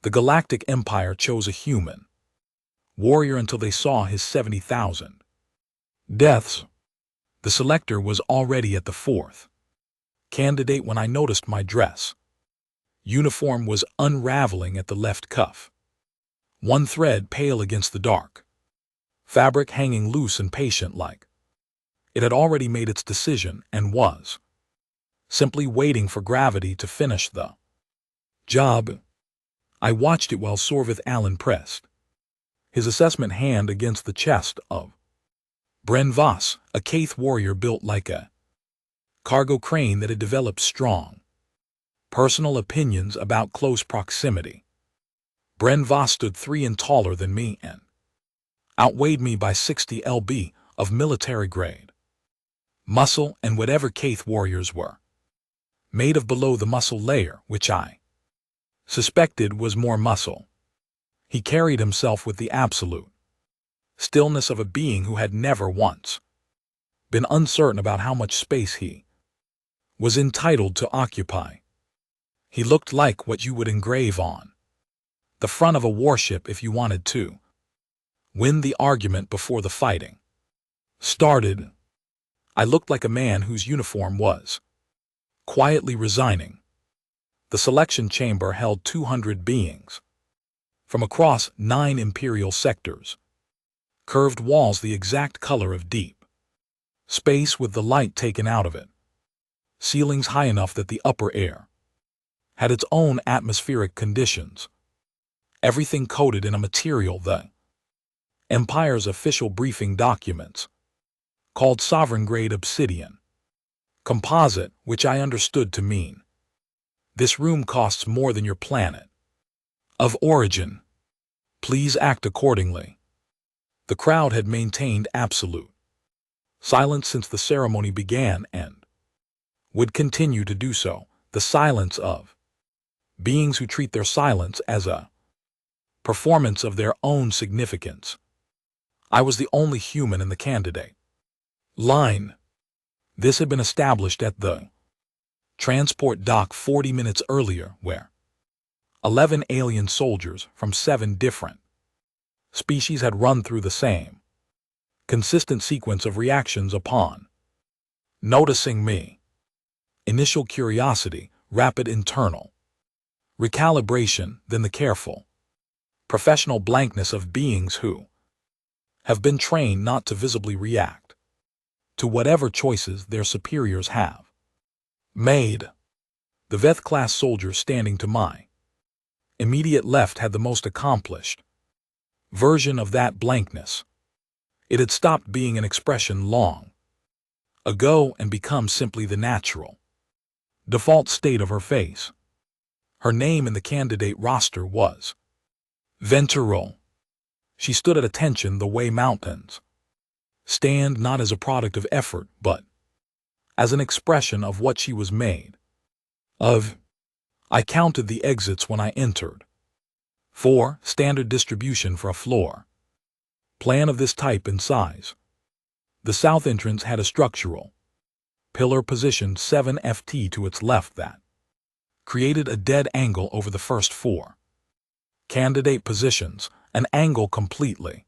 The Galactic Empire chose a human warrior until they saw his 70,000 deaths. The selector was already at the fourth candidate when I noticed my dress uniform was unraveling at the left cuff. One thread pale against the dark, fabric hanging loose and patient-like. It had already made its decision and was simply waiting for gravity to finish the job. I watched it while Sorvith Allen pressed his assessment hand against the chest of Bren Voss, a Kaith warrior built like a cargo crane that had developed strong personal opinions about close proximity. Bren Voss stood 3 and taller than me and outweighed me by 60 lb of military grade muscle, and whatever Kaith warriors were made of below the muscle layer, which I suspected was more muscle. He carried himself with the absolute stillness of a being who had never once been uncertain about how much space he was entitled to occupy. He looked like what you would engrave on the front of a warship if you wanted to win the argument before the fighting started. I looked like a man whose uniform was quietly resigning. The selection chamber held 200 beings from across 9 imperial sectors, curved walls the exact color of deep space with the light taken out of it, ceilings high enough that the upper air had its own atmospheric conditions, everything coated in a material the Empire's official briefing documents called sovereign-grade obsidian composite, which I understood to mean this room costs more than your planet of origin. Please act accordingly. The crowd had maintained absolute silence since the ceremony began and would continue to do so, the silence of beings who treat their silence as a performance of their own significance. I was the only human in the candidate line. This had been established at the transport dock 40 minutes earlier, where 11 alien soldiers from 7 different species had run through the same consistent sequence of reactions upon noticing me. Initial curiosity, rapid internal recalibration, then the careful professional blankness of beings who have been trained not to visibly react to whatever choices their superiors have made. The Veth-class soldier standing to my immediate left had the most accomplished version of that blankness. It had stopped being an expression long ago and become simply the natural default state of her face. Her name in the candidate roster was Ventural. She stood at attention the way mountains stand, not as a product of effort, but as an expression of what she was made of. I counted the exits when I entered. 4, standard distribution for a floor plan of this type and size. The south entrance had a structural pillar positioned 7 ft to its left that created a dead angle over the first 4 candidate positions, an angle completely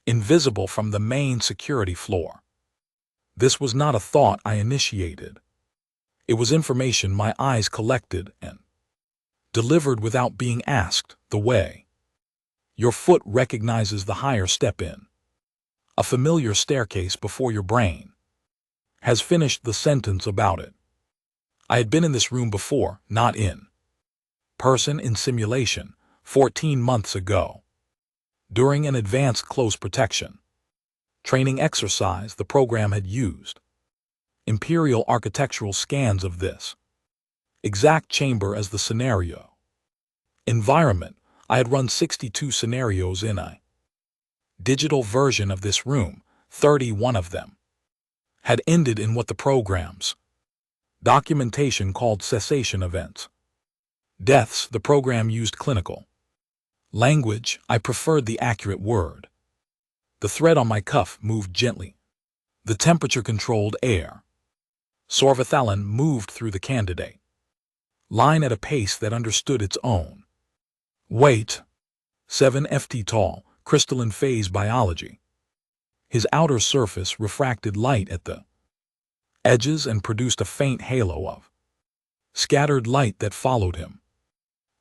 invisible from the main security floor. This was not a thought I initiated. It was information my eyes collected and delivered without being asked, the way your foot recognizes the higher step in a familiar staircase before your brain has finished the sentence about it. I had been in this room before, not in person, in simulation, 14 months ago, during an advanced close protection training exercise the program had used imperial architectural scans of this exact chamber as the scenario environment. I had run 62 scenarios in a digital version of this room. 31 of them had ended in what the program's documentation called cessation events. Deaths. The program used clinical language. I preferred the accurate word. The thread on my cuff moved gently. The temperature-controlled air Sorvith Allen moved through the candidate line at a pace that understood its own Weight, 7 ft tall, crystalline phase biology. His outer surface refracted light at the edges and produced a faint halo of scattered light that followed him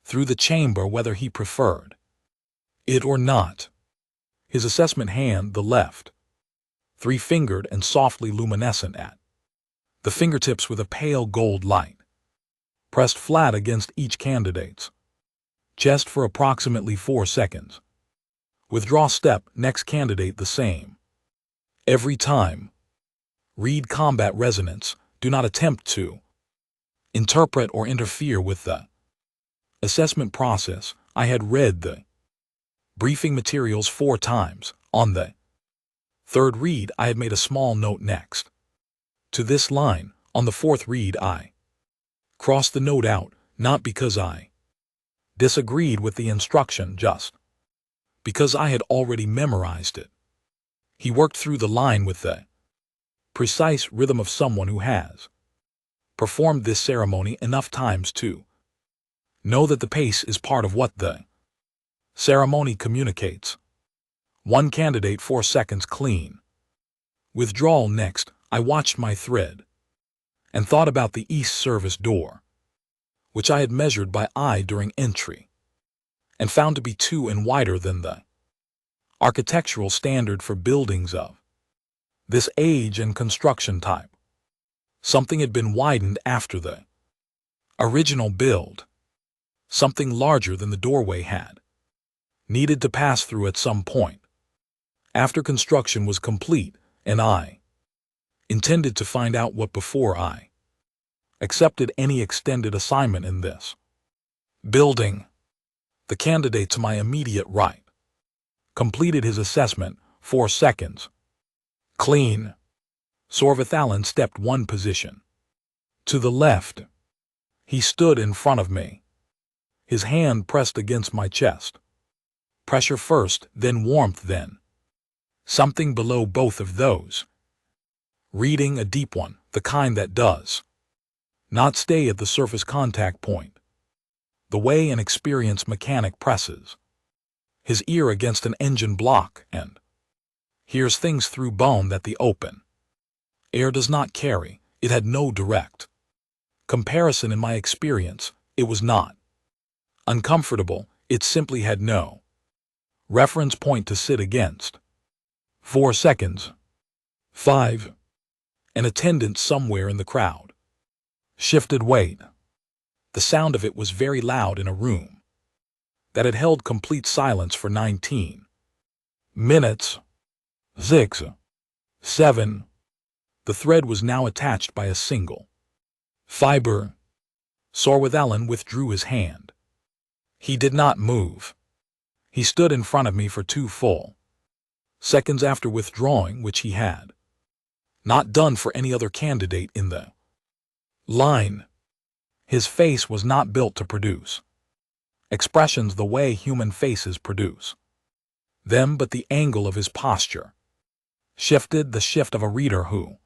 through the chamber whether he preferred it or not. His assessment hand, the left, 3-fingered and softly luminescent at the fingertips with a pale gold light, pressed flat against each candidate's chest for approximately 4 seconds. Withdraw step, next candidate the same. Every time. Read combat resonance, do not attempt to interpret or interfere with the assessment process. I had read the briefing materials 4 times. On the third read, I had made a small note next to this line. On the 4th read, I crossed the note out, not because I disagreed with the instruction, just because I had already memorized it. He worked through the line with the precise rhythm of someone who has performed this ceremony enough times to know that the pace is part of what the ceremony communicates. 1 candidate 4 seconds clean. Withdrawal next. I watched my thread and thought about the east service door, which I had measured by eye during entry, and found to be 2 and wider than the architectural standard for buildings of this age and construction type. Something had been widened after the original build. Something larger than the doorway had needed to pass through at some point after construction was complete, and I intended to find out what before I accepted any extended assignment in this building. The candidate to my immediate right completed his assessment, 4 seconds. Clean. Sorvathalan stepped 1 position to the left. He stood in front of me, his hand pressed against my chest. Pressure first, then warmth, then something below both of those. Reading, a deep one, the kind that does not stay at the surface contact point, the way an experienced mechanic presses his ear against an engine block and hears things through bone that the open air does not carry. It had no direct comparison in my experience. It was not uncomfortable, it simply had no reference point to sit against. 4 seconds. 5. An attendant somewhere in the crowd shifted weight. The sound of it was very loud in a room that had held complete silence for 19 minutes. 6. 7. The thread was now attached by a single fiber. Sorvathalan withdrew his hand. He did not move. He stood in front of me for 2 full seconds after withdrawing, which he had not done for any other candidate in the line. His face was not built to produce expressions the way human faces produce them, but the angle of his posture shifted, the shift of a reader who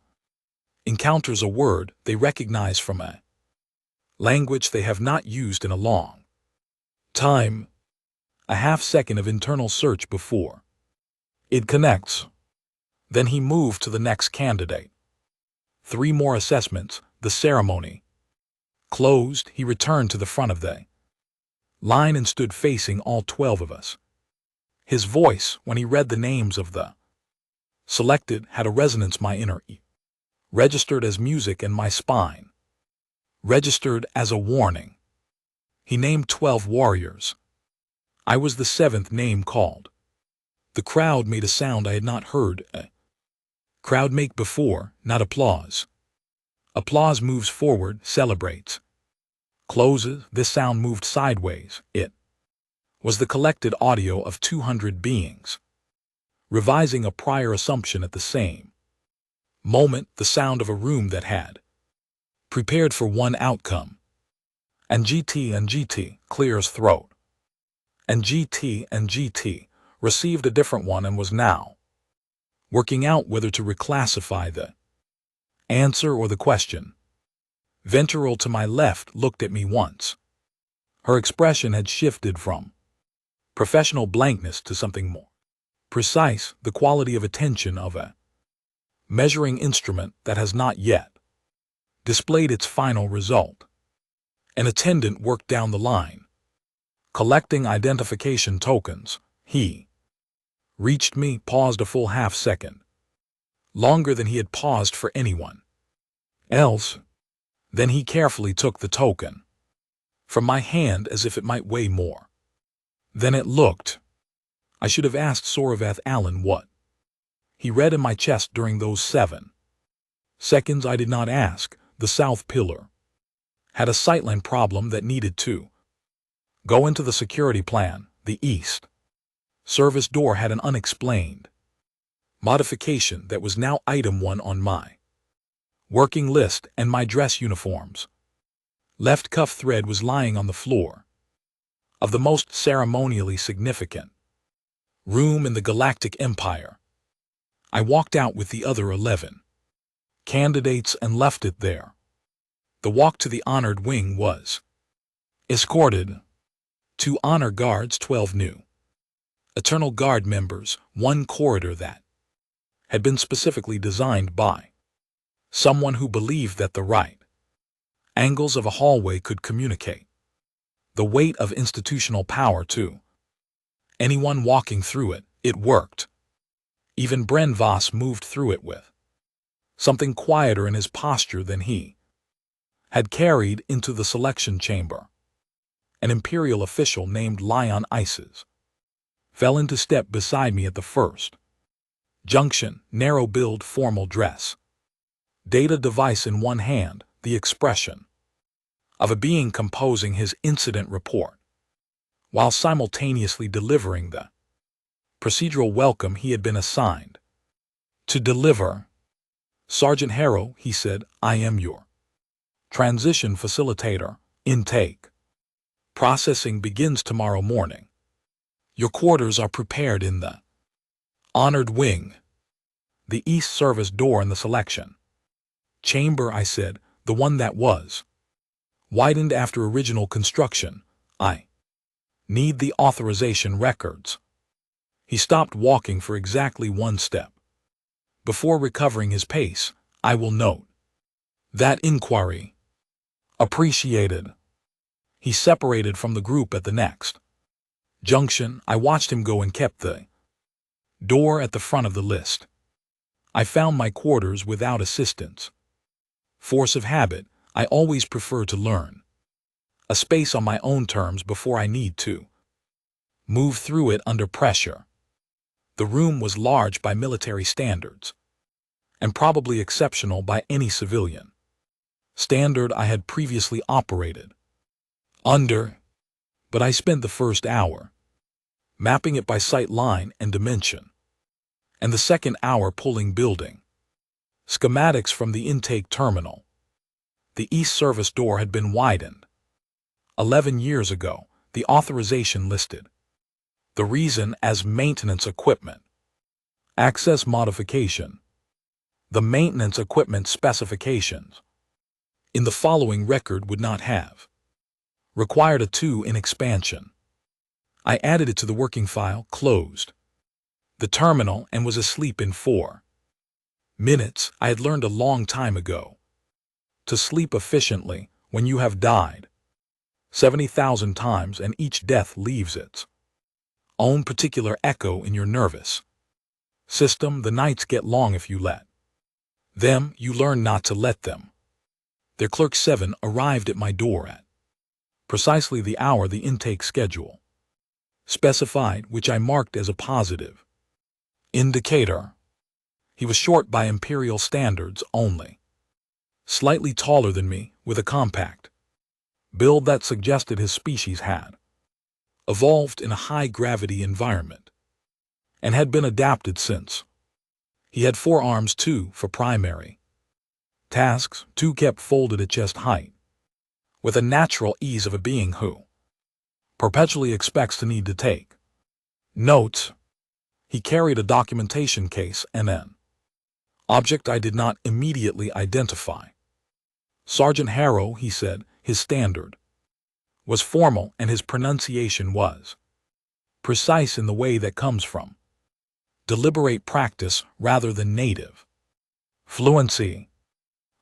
encounters a word they recognize from a language they have not used in a long time, a half-second of internal search before it connects. Then he moved to the next candidate. 3 more assessments. The ceremony closed. He returned to the front of the line and stood facing all 12 of us. His voice, when he read the names of the selected, had a resonance my inner ear registered as music, and my spine registered as a warning. He named 12 warriors. I was the 7th name called. The crowd made a sound I had not heard a crowd make before, not applause. Applause moves forward, celebrates, closes. This sound moved sideways. It was the collected audio of 200 beings, revising a prior assumption at the same moment, the sound of a room that had prepared for one outcome. And GT clears throat. And GT received a different one and was now working out whether to reclassify the answer or the question. Ventral to my left looked at me once. Her expression had shifted from professional blankness to something more precise, the quality of attention of a measuring instrument that has not yet displayed its final result. An attendant worked down the line, collecting identification tokens. He reached me, paused a full half-second, longer than he had paused for anyone else. Then he carefully took the token from my hand as if it might weigh more than it looked. I should have asked Soravath Allen what he read in my chest during those 7 seconds. I did not ask. The south pillar had a sightline problem that needed to go into the security plan. The east service door had an unexplained modification that was now item 1 on my working list, and my dress uniform's left cuff thread was lying on the floor of the most ceremonially significant room in the Galactic Empire. I walked out with the other 11 candidates and left it there. The walk to the honored wing was escorted. 2 honor guards, 12 new Eternal Guard members, 1 corridor that had been specifically designed by someone who believed that the right angles of a hallway could communicate the weight of institutional power to anyone walking through it. It worked. Even Bren Voss moved through it with something quieter in his posture than he had carried into the selection chamber. An Imperial official named Lion Ices fell into step beside me at the first junction, narrow build, formal dress, data device in one hand, the expression of a being composing his incident report, while simultaneously delivering the procedural welcome he had been assigned to deliver. Sergeant Harrow, he said, I am your transition facilitator. Intake processing begins tomorrow morning. Your quarters are prepared in the honored wing, the east service door in the selection chamber. I said, the one that was widened after original construction. I need the authorization records. He stopped walking for exactly 1 step before recovering his pace. I will note that inquiry. Appreciated. He separated from the group at the next junction. I watched him go and kept the door at the front of the list. I found my quarters without assistance. Force of habit, I always prefer to learn a space on my own terms before I need to move through it under pressure. The room was large by military standards, and probably exceptional by any civilian standard I had previously operated under, but I spent the first hour mapping it by sight line and dimension, and the second hour pulling building schematics from the intake terminal. The east service door had been widened 11 years ago. The authorization listed the reason as maintenance equipment. Access modification. The maintenance equipment specifications in the following record would not have required a 2 in expansion. I added it to the working file, closed the terminal, and was asleep in 4 minutes. I had learned a long time ago to sleep efficiently when you have died 70,000 times and each death leaves its own particular echo in your nervous system. The nights get long if you let them. You learn not to let them. Their clerk 7 arrived at my door at precisely the hour the intake schedule specified, which I marked as a positive indicator. He was short by Imperial standards only, slightly taller than me, with a compact build that suggested his species had evolved in a high-gravity environment and had been adapted since. He had 4 arms, 2 for primary tasks, 2 kept folded at chest height, with a natural ease of a being who perpetually expects to need to take notes. He carried a documentation case and an object I did not immediately identify. Sergeant Harrow, he said. His standard was formal and his pronunciation was precise in the way that comes from deliberate practice rather than native fluency.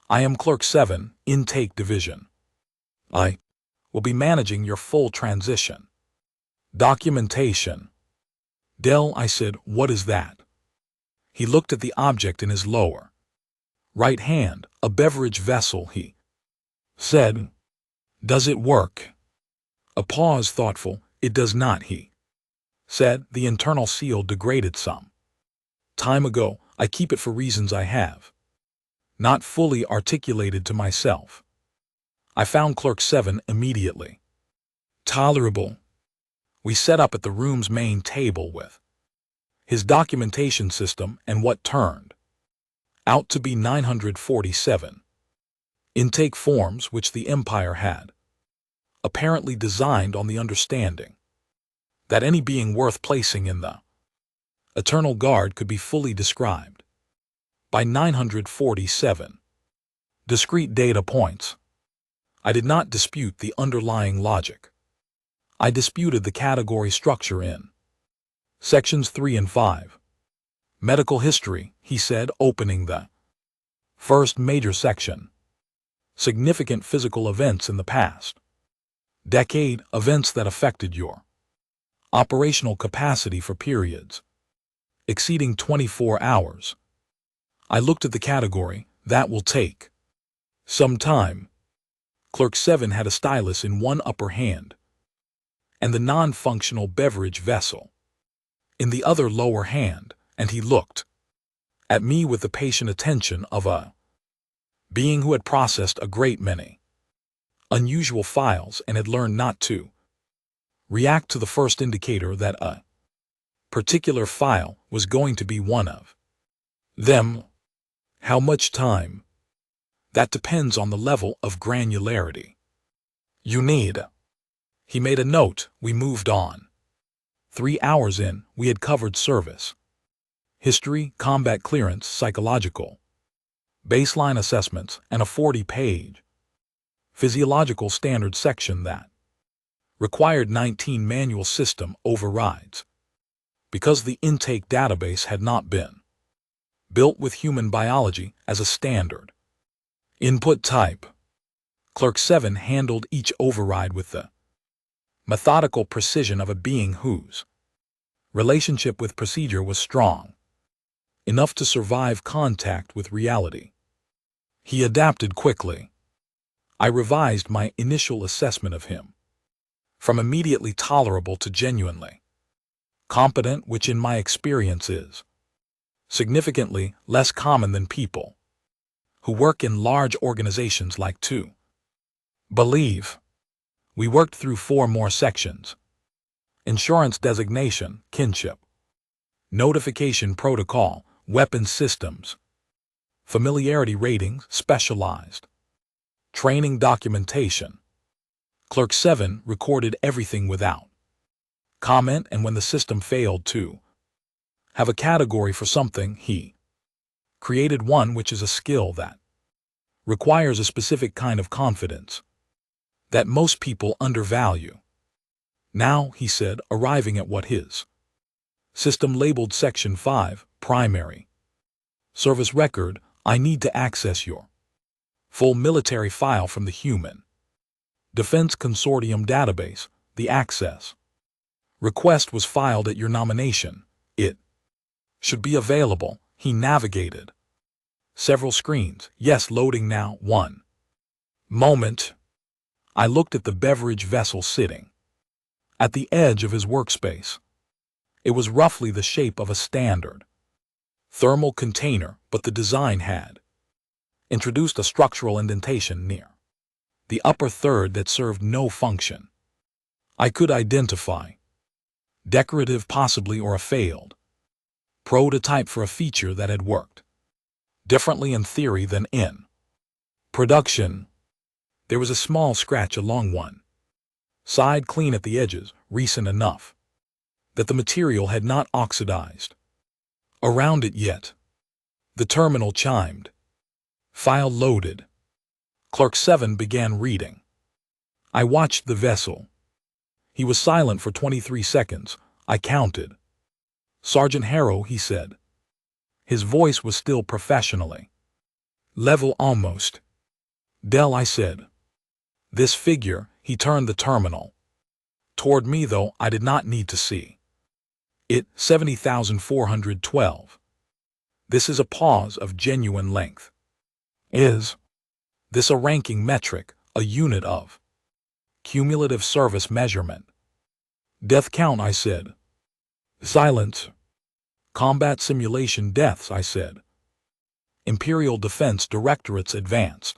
I am Clerk 7, Intake Division. I will be managing your full transition. Documentation. Dell, I said, what is that? He looked at the object in his lower right hand, a beverage vessel, he said. Does it work? A pause, thoughtful. It does not, he said. The internal seal degraded some time ago. I keep it for reasons I have not fully articulated to myself. I found Clerk 7 immediately tolerable. We set up at the room's main table with his documentation system and what turned out to be 947 intake forms which the Empire had apparently designed on the understanding that any being worth placing in the Eternal Guard could be fully described by 947 discrete data points. I did not dispute the underlying logic. I disputed the category structure in Sections 3 and 5. Medical history, he said, opening the first major section. Significant physical events in the past decade, events that affected your operational capacity for periods exceeding 24 hours. I looked at the category. That will take some time. Clerk 7 had a stylus in one upper hand and the non-functional beverage vessel in the other lower hand, and he looked at me with the patient attention of a being who had processed a great many unusual files and had learned not to react to the first indicator that a particular file was going to be one of them. How much time? That depends on the level of granularity you need. He made a note. We moved on. 3 hours in, we had covered service history, combat clearance, psychological baseline assessments, and a 40-page physiological standard section that required 19 manual system overrides because the intake database had not been built with human biology as a standard input type. Clerk 7 handled each override with the methodical precision of a being whose relationship with procedure was strong enough to survive contact with reality. He adapted quickly. I revised my initial assessment of him from immediately tolerable to genuinely competent, which in my experience is significantly less common than people who work in large organizations like to believe. We worked through 4 more sections: insurance designation, kinship, notification protocol, weapons systems, familiarity ratings, specialized training documentation. Clerk 7 recorded everything without comment, and when the system failed to have a category for something, he created one, which is a skill that requires a specific kind of confidence that most people undervalue. Now, he said, arriving at what his system labeled Section 5, primary service record, I need to access your full military file from the Human Defense Consortium database. The access request was filed at your nomination. It should be available. He navigated several screens. Yes, loading now. 1 moment. I looked at the beverage vessel sitting at the edge of his workspace. It was roughly the shape of a standard thermal container, but the design had introduced a structural indentation near the upper third that served no function I could identify. Decorative possibly, or a failed prototype for a feature that had worked differently in theory than in production. There was a small scratch along one side, clean at the edges, recent enough that the material had not oxidized around it yet. The terminal chimed. File loaded. Clerk 7 began reading. I watched the vessel. He was silent for 23 seconds. I counted. Sergeant Harrow, he said. His voice was still professionally. Level almost. Dell, I said. This figure, he turned the terminal. Toward me, though I did not need to see. It, 70,412. This is a pause of genuine length. Is this a ranking metric, a unit of cumulative service measurement? Death count, I said. Silence. Combat simulation deaths, I said. Imperial Defense Directorate's Advanced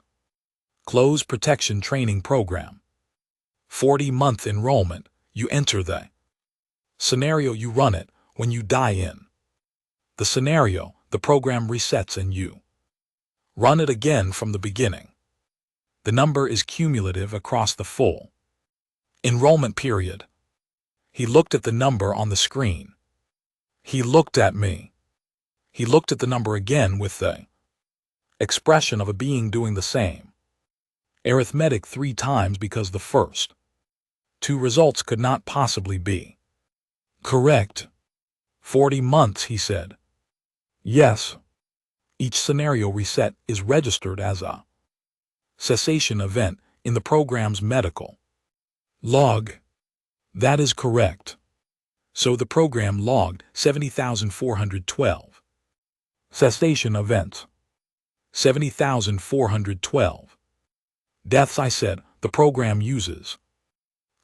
Close Protection Training Program. 40-month enrollment. You enter the scenario, you run it. When you die in the scenario, the program resets and you run it again from the beginning. The number is cumulative across the full enrollment period. He looked at the number on the screen. He looked at me. He looked at the number again with the expression of a being doing the same. Arithmetic 3 times because the first 2 results could not possibly be correct. 40 months, he said. Yes. Each scenario reset is registered as a cessation event in the program's medical log. That is correct. So the program logged 70,412 cessation events. 70,412 deaths, I said. The program uses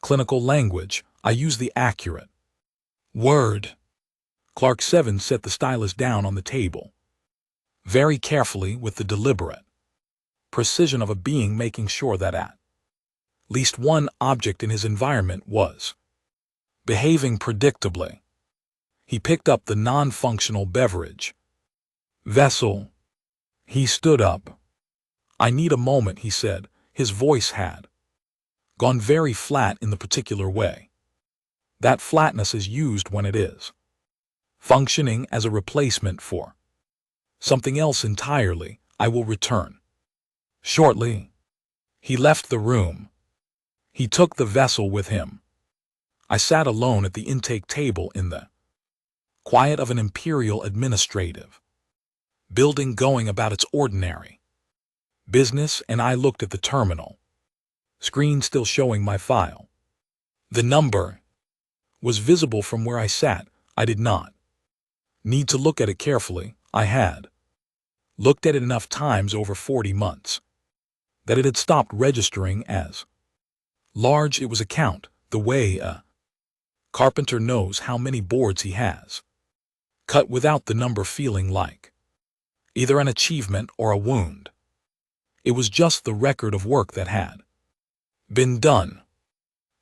clinical language. I use the accurate word. Clark 7 set the stylus down on the table, very carefully with the deliberate precision of a being making sure that at least one object in his environment was behaving predictably. He picked up the non-functional beverage vessel. He stood up. I need a moment, he said. His voice had gone very flat in the particular way that flatness is used when it is functioning as a replacement for something else entirely. I will return shortly. He left the room. He took the vessel with him. I sat alone at the intake table in the quiet of an imperial administrative building going about its ordinary business, and I looked at the terminal screen still showing my file. The number was visible from where I sat. I did not need to look at it carefully. I had looked at it enough times over 40 months that it had stopped registering as large. It was a count, the way a carpenter knows how many boards he has cut without the number feeling like either an achievement or a wound. It was just the record of work that had been done.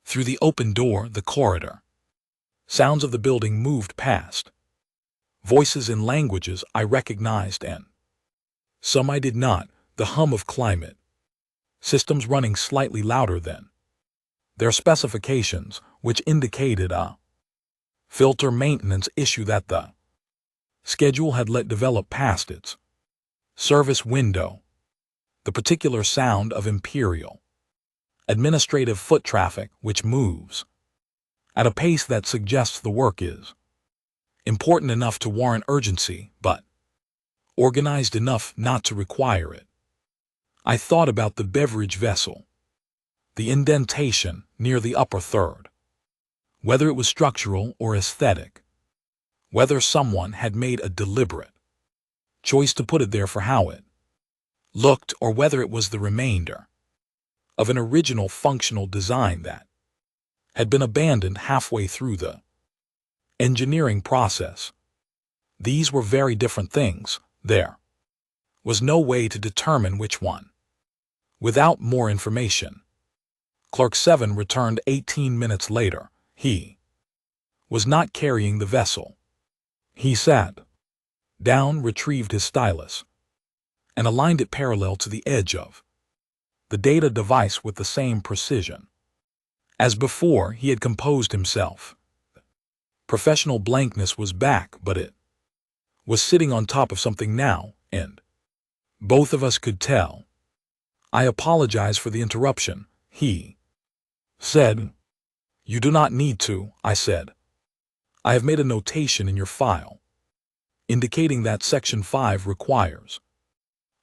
Through the open door, the corridor, sounds of the building moved past. Voices in languages I recognized and some I did not. The hum of climate systems running slightly louder than their specifications, which indicated a filter maintenance issue that the schedule had let develop past its service window. The particular sound of imperial administrative foot traffic, which moves at a pace that suggests the work is important enough to warrant urgency, but organized enough not to require it. I thought about the beverage vessel, the indentation near the upper third, whether it was structural or aesthetic, whether someone had made a deliberate choice to put it there for how it looked, or whether it was the remainder of an original functional design that had been abandoned halfway through the engineering process. These were very different things. There was no way to determine which one without more information. Clerk 7 returned 18 minutes later. He was not carrying the vessel. He sat down, retrieved his stylus, and aligned it parallel to the edge of the data device with the same precision as before. He had composed himself. Professional blankness was back, but it was sitting on top of something now, and both of us could tell. I apologize for the interruption, he said. You do not need to, I said. I have made a notation in your file, indicating that Section 5 requires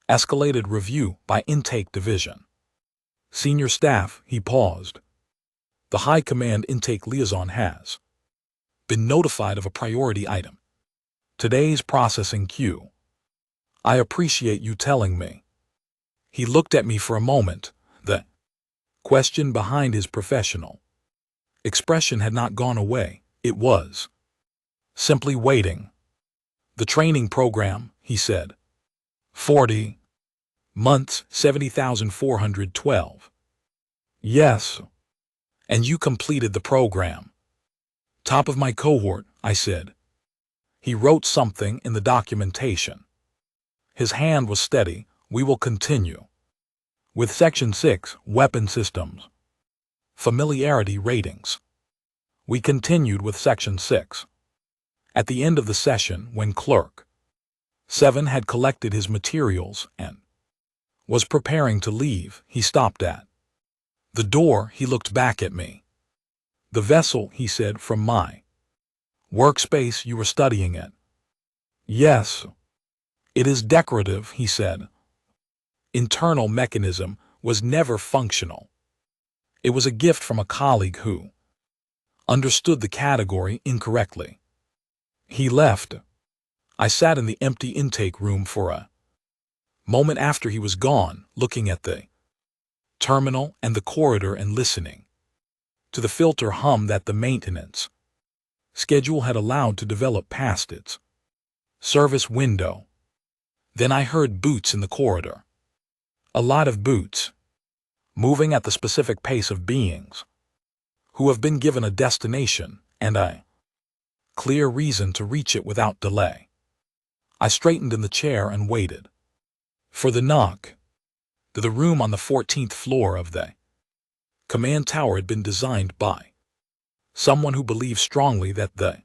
escalated review by intake division. Senior staff, he paused. The High Command intake liaison has been notified of a priority item. Today's processing queue. I appreciate you telling me. He looked at me for a moment. The question behind his professional expression had not gone away. It was simply waiting. The training program, he said. 40 months, 70,412. Yes. And you completed the program. Top of my cohort, I said. He wrote something in the documentation. His hand was steady. We will continue with Section 6, Weapon Systems. Familiarity Ratings. We continued with Section 6. At the end of the session, when Clerk 7 had collected his materials and was preparing to leave, he stopped at the door. He looked back at me. The vessel, he said, from my workspace you were studying it. Yes. It is decorative, he said. Internal mechanism was never functional. It was a gift from a colleague who understood the category incorrectly. He left. I sat in the empty intake room for a moment after he was gone, looking at the terminal and the corridor and listening to the filter hum that the maintenance schedule had allowed to develop past its service window. Then I heard boots in the corridor. A lot of boots, moving at the specific pace of beings who have been given a destination and a clear reason to reach it without delay. I straightened in the chair and waited for the knock. The room on the 14th floor of the command tower had been designed by someone who believed strongly that the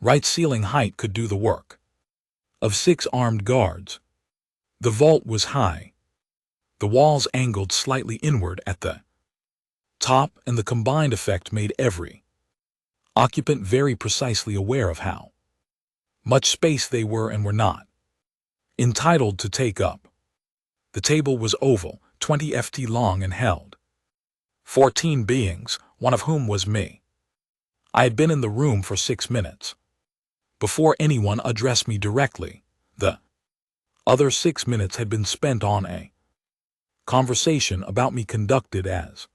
right ceiling height could do the work of 6 armed guards. The vault was high, the walls angled slightly inward at the top, and the combined effect made every occupant very precisely aware of how much space they were and were not entitled to take up. The table was oval, 20 ft long, and held 14 beings, one of whom was me. I had been in the room for 6 minutes before anyone addressed me directly. The other 6 minutes had been spent on a conversation about me conducted as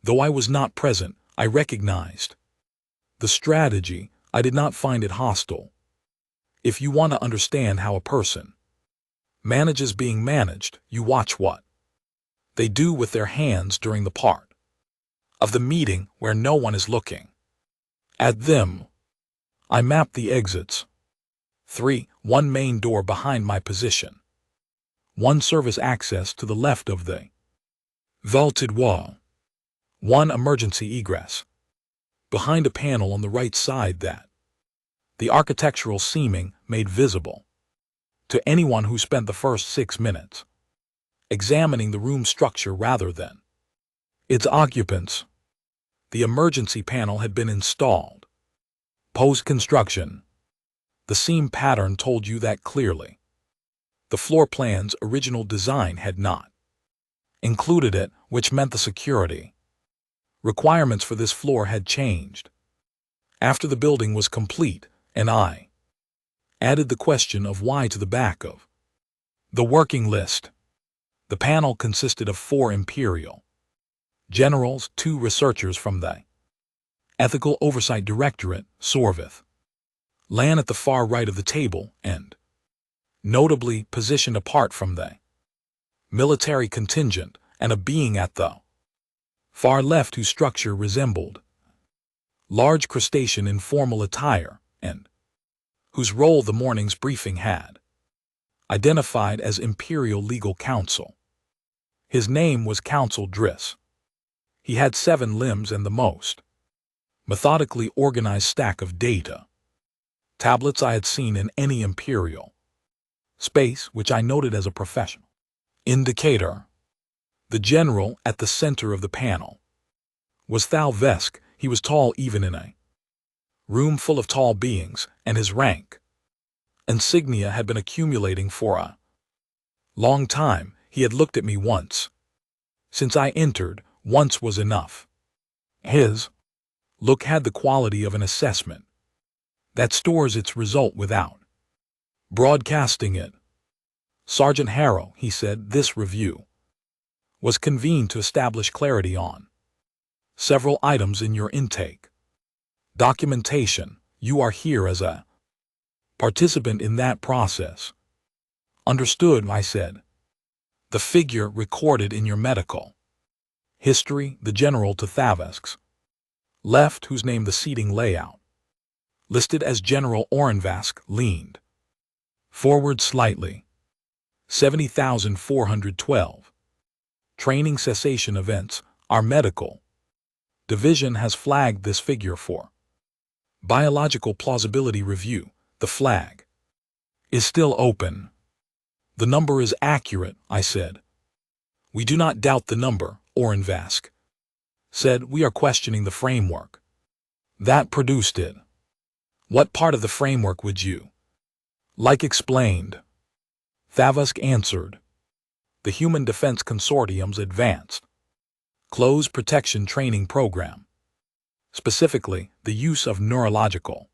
though I was not present. I recognized the strategy. I did not find it hostile. If you want to understand how a person manages being managed, you watch what they do with their hands during the part of the meeting where no one is looking at them. I mapped the exits. 3, 1 main door behind my position. 1 service access to the left of the vaulted wall. 1 emergency egress behind a panel on the right side that the architectural seaming made visible to anyone who spent the first 6 minutes examining the room structure rather than its occupants. The emergency panel had been installed. Post-construction. The seam pattern told you that clearly. The floor plan's original design had not included it, which meant the security requirements for this floor had changed after the building was complete, and I added the question of why to the back of the working list. The panel consisted of 4 Imperial generals, 2 researchers from the Ethical Oversight Directorate, Sorvith, Lan at the far right of the table, and notably positioned apart from the military contingent, and a being at the far left whose structure resembled large crustacean in formal attire, and whose role the morning's briefing had identified as Imperial Legal Counsel. His name was Counsel Driss. He had 7 limbs and the most methodically organized stack of data tablets I had seen in any Imperial space, which I noted as a professional indicator. The general at the center of the panel was Thal Vesk. He was tall even in a Room full of tall beings, and his rank. Insignia had been accumulating for a long time. He had looked at me once. Since I entered, once was enough. His look had the quality of an assessment that stores its result without broadcasting it. Sergeant Harrow, he said, this review was convened to establish clarity on several items in your intake. Documentation, you are here as a participant in that process. Understood, I said. The figure recorded in your medical history, the general to Thavasks. Left, whose name the seating layout listed as General Orenvask, leaned forward slightly. 70,412. Training cessation events. Our medical division has flagged this figure for biological plausibility review. The flag is still open. The number is accurate, I said. We do not doubt the number, Orenvask said. We are questioning the framework that produced it. What part of the framework would you like explained? Thavask answered. The Human Defense Consortium's Advanced Close Protection Training Program. Specifically, the use of neurological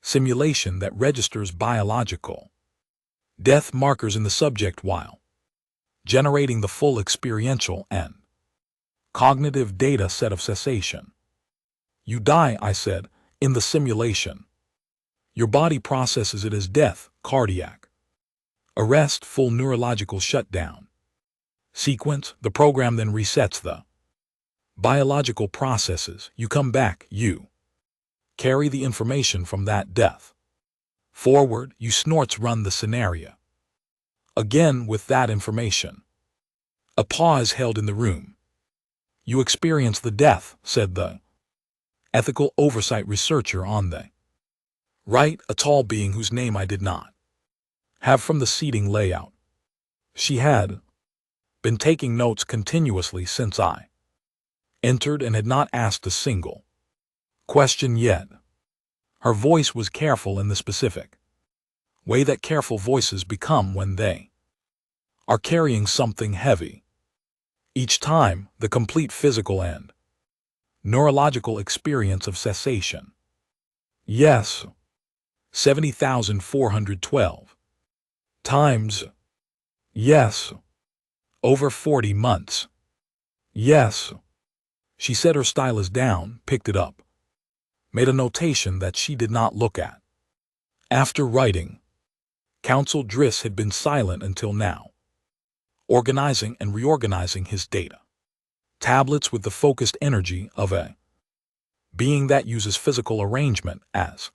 simulation that registers biological death markers in the subject while generating the full experiential and cognitive data set of cessation. You die, I said, in the simulation. Your body processes it as death, cardiac arrest, full neurological shutdown sequence. The program then resets the biological processes. You come back, you carry the information from that death forward. You snorts run the scenario again with that information. A pause held in the room. You experience the death, said the ethical oversight researcher on the right, a tall being whose name I did not have from the seating layout. She had been taking notes continuously since I entered and had not asked a single question yet. Her voice was careful in the specific way that careful voices become when they are carrying something heavy. Each time, the complete physical and neurological experience of cessation. Yes. 70,412 times. Yes. Over 40 months. Yes. She set her stylus down, picked it up, made a notation that she did not look at. After writing, Counsel Driss had been silent until now, organizing and reorganizing his data tablets with the focused energy of a being that uses physical arrangement as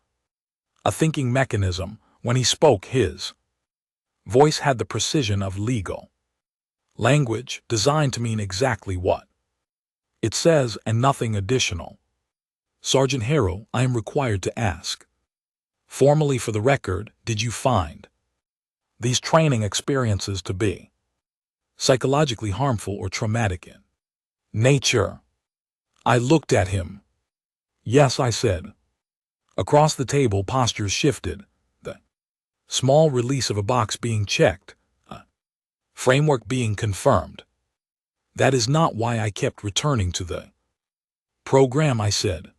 a thinking mechanism. When he spoke, his voice had the precision of legal language, designed to mean exactly what it says and nothing additional. Sergeant Harrow, I am required to ask formally for the record, did you find these training experiences to be psychologically harmful or traumatic in nature? I looked at him. Yes, I said. Across the table, postures shifted, the small release of a box being checked, a framework being confirmed. That is not why I kept returning to the program, I said.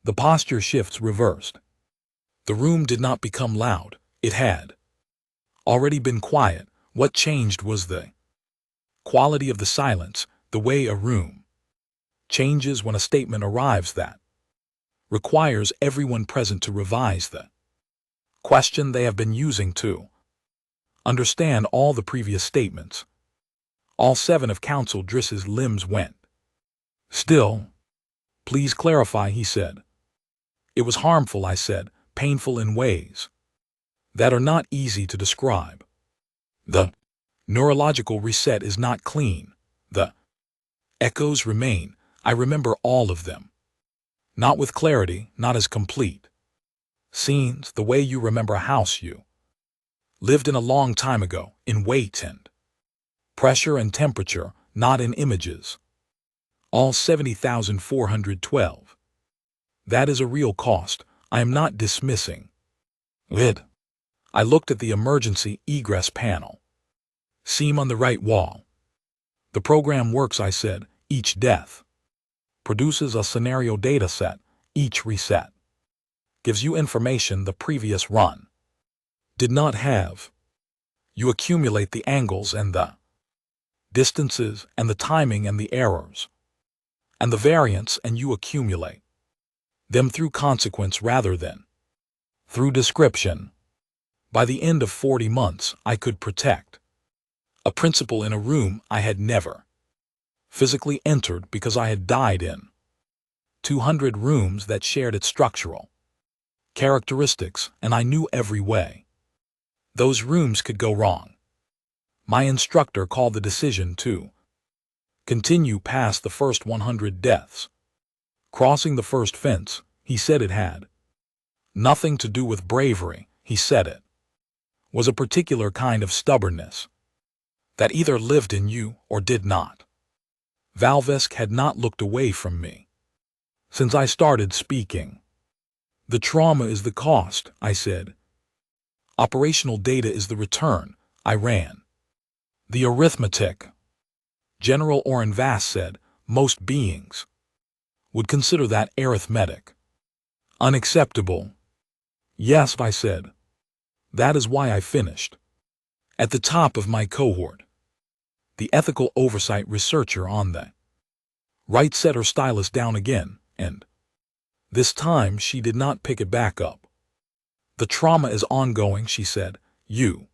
The posture shifts reversed. The room did not become loud. It had already been quiet. What changed was the quality of the silence, the way a room changes when a statement arrives that requires everyone present to revise the question they have been using to understand all the previous statements. All 7 of Counsel Driss's limbs went still. Please clarify, he said. It was harmful, I said, painful in ways that are not easy to describe. The neurological reset is not clean. The echoes remain. I remember all of them. Not with clarity, not as complete scenes, the way you remember a house you lived in a long time ago, in weight and pressure and temperature, not in images. All 70,412 That is a real cost. I am not dismissing it. I looked at the emergency egress panel. Seam on the right wall. The program works, I said. Each death produces a scenario data set. Each reset gives you information the previous run did not have. You accumulate the angles and the distances and the timing and the errors and the variance, and you accumulate them through consequence rather than through description. By the end of 40 months, I could protect a principal in a room I had never physically entered because I had died in 200 rooms that shared its structural characteristics, and I knew every way those rooms could go wrong. My instructor called the decision to continue past the first 100 deaths. Crossing the first fence, he said it had nothing to do with bravery. He said it was a particular kind of stubbornness that either lived in you or did not. Valvesk had not looked away from me since I started speaking. The trauma is the cost, I said. Operational data is the return. I ran the arithmetic. General Orenvast said most beings would consider that arithmetic unacceptable. Yes, I said. That is why I finished at the top of my cohort. The ethical oversight researcher on the right set her stylus down again, and this time she did not pick it back up. The trauma is ongoing, she said. You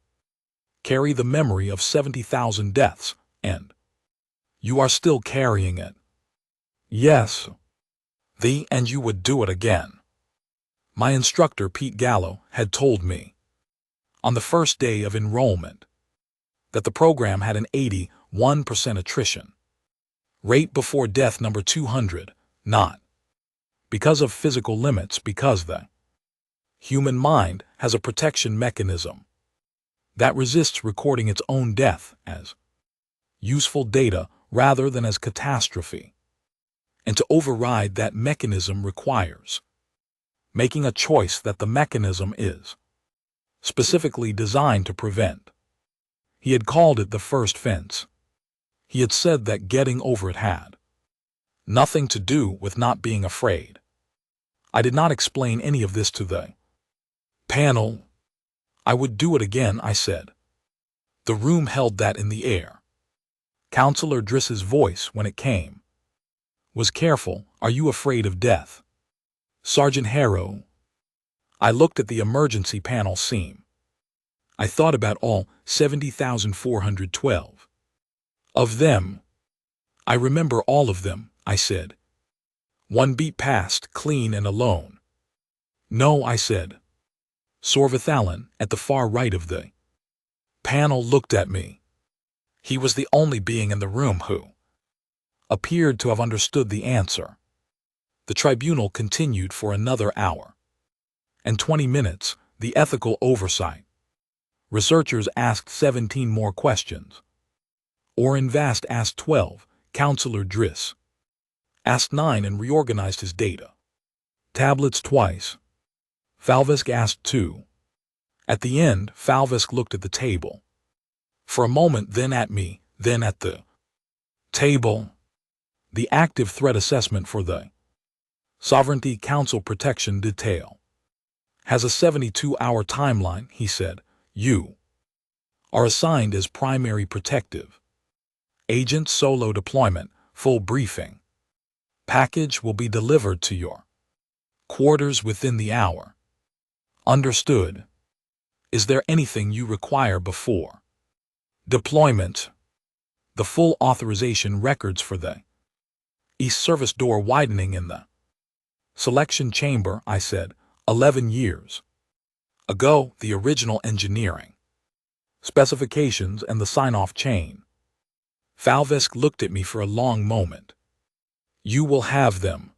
carry the memory of 70,000 deaths, and you are still carrying it. Yes. And you would do it again. My instructor, Pete Gallo, had told me on the first day of enrollment that the program had an 81% attrition rate before death number 200, not because of physical limits, because the human mind has a protection mechanism that resists recording its own death as useful data rather than as catastrophe. And to override that mechanism requires making a choice that the mechanism is specifically designed to prevent. He had called it the first fence. He had said that getting over it had nothing to do with not being afraid. I did not explain any of this to the panel. I would do it again, I said. The room held that in the air. Counselor Driss's voice, when it came, was careful. Are you afraid of death? Sergeant Harrow. I looked at the emergency panel seam. I thought about all 70,412 of them. I remember all of them, I said. One beat past, clean and alone. No, I said. Sorvathalan, at the far right of the panel, looked at me. He was the only being in the room who appeared to have understood the answer. The tribunal continued for another hour and 20 minutes. The ethical oversight researchers asked 17 more questions. Orenvast asked 12. Counselor Driss asked 9 and reorganized his data tablets twice. Valvesk asked 2. At the end, Valvesk looked at the table for a moment, then at me, then at the table. The active threat assessment for the Sovereignty Council Protection Detail has a 72-hour timeline, he said. You are assigned as primary protective agent. Solo deployment, full briefing package will be delivered to your quarters within the hour. Understood. Is there anything you require before deployment? The full authorization records for the East Service door widening in the selection chamber, I said. 11 years ago, the original engineering specifications and the sign-off chain. Valvesk looked at me for a long moment. You will have them.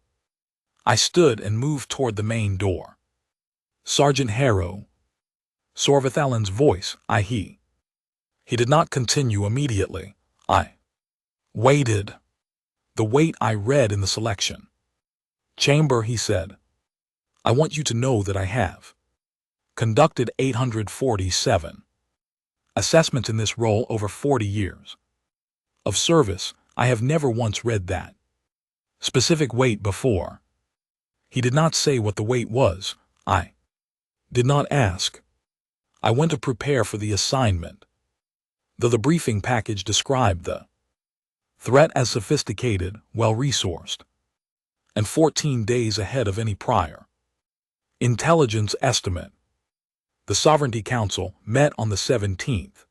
I stood and moved toward the main door. Sergeant Harrow. Sorvathalan's voice, he did not continue immediately. I waited. The wait I read in the selection chamber, he said. I want you to know that I have conducted 847 assessments in this role over 40 years of service. I have never once read that specific weight before. He did not say what the weight was. I did not ask. I went to prepare for the assignment. Though the briefing package described the threat as sophisticated, well-resourced, and 14 days ahead of any prior intelligence estimate. The Sovereignty Council met on the 17th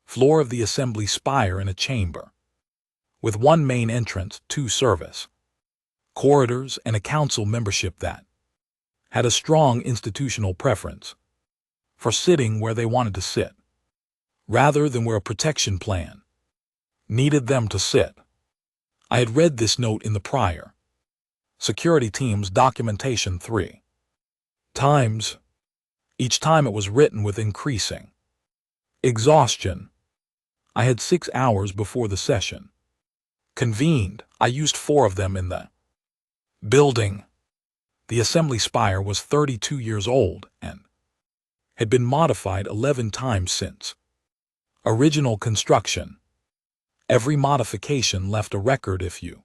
floor of the Assembly spire in a chamber, with one main entrance, 2 service corridors, and a council membership that had a strong institutional preference for sitting where they wanted to sit, rather than where a protection plan needed them to sit. I had read this note in the prior security team's documentation 3 times. Each time it was written with increasing exhaustion. I had 6 hours before the session convened. I used 4 of them in the building. The Assembly spire was 32 years old and had been modified 11 times since original construction. Every modification left a record if you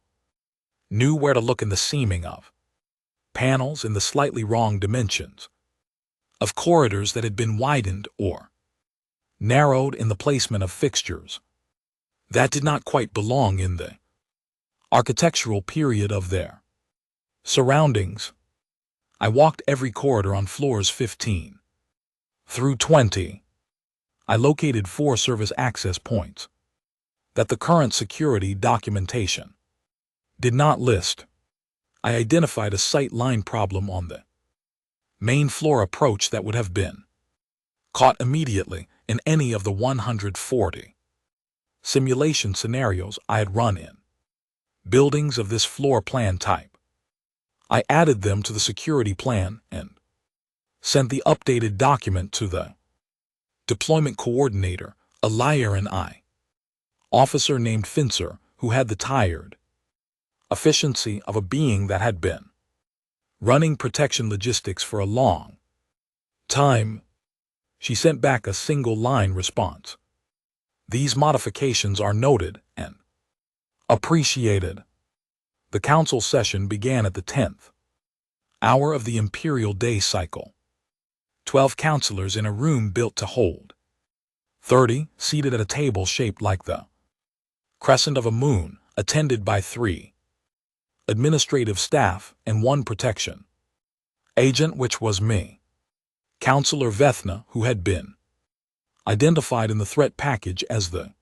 knew where to look in the seaming of panels, in the slightly wrong dimensions of corridors that had been widened or narrowed, in the placement of fixtures that did not quite belong in the architectural period of their surroundings. I walked every corridor on floors 15 through 20. I located 4 service access points that the current security documentation did not list. I identified a sight line problem on the main floor approach that would have been caught immediately in any of the 140 simulation scenarios I had run in buildings of this floor plan type. I added them to the security plan and sent the updated document to the deployment coordinator, a liar and I, officer named Fincer, who had the tired efficiency of a being that had been running protection logistics for a long time. She sent back a single-line response. These modifications are noted and appreciated. The council session began at the 10th hour of the imperial day cycle. 12 counselors in a room built to hold 30, seated at a table shaped like the crescent of a moon, attended by 3 administrative staff and 1 protection agent, which was me. Counselor Vethna, who had been identified in the threat package as the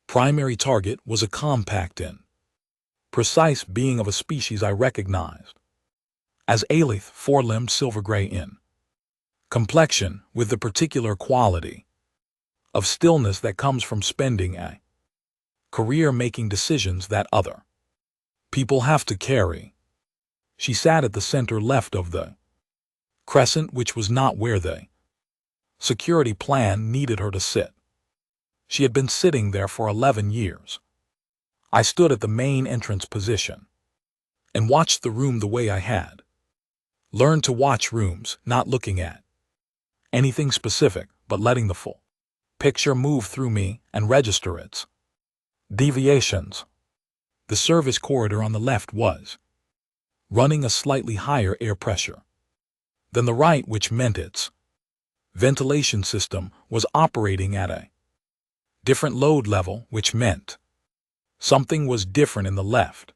primary target, was a compact and precise being of a species I recognized as Aleth, 4-limbed silver-gray in complexion, with the particular quality of stillness that comes from spending a career making decisions that other people have to carry. She sat at the center left of the crescent, which was not where the security plan needed her to sit. She had been sitting there for 11 years. I stood at the main entrance position and watched the room the way I had learned to watch rooms, not looking at anything specific, but letting the full picture move through me and register its deviations. The service corridor on the left was running a slightly higher air pressure than the right, which meant its ventilation system was operating at a different load level, which meant something was different in the left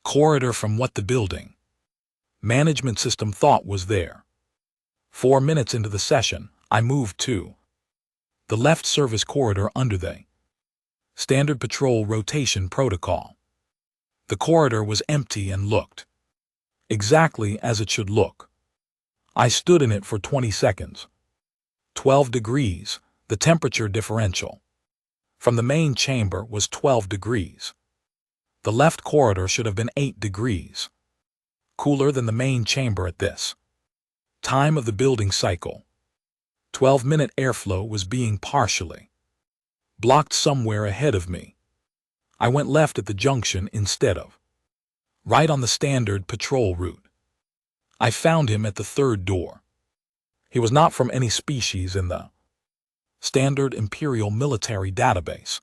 corridor from what the building management system thought was there. 4 minutes into the session, I moved to the left service corridor under the standard patrol rotation protocol. The corridor was empty and looked exactly as it should look. I stood in it for 20 seconds. 12 degrees, the temperature differential from the main chamber was 12 degrees. The left corridor should have been 8 degrees cooler than the main chamber at this time of the building cycle. 12-minute airflow was being partially blocked somewhere ahead of me. I went left at the junction instead of right on the standard patrol route. I found him at the third door. He was not from any species in the standard Imperial military database,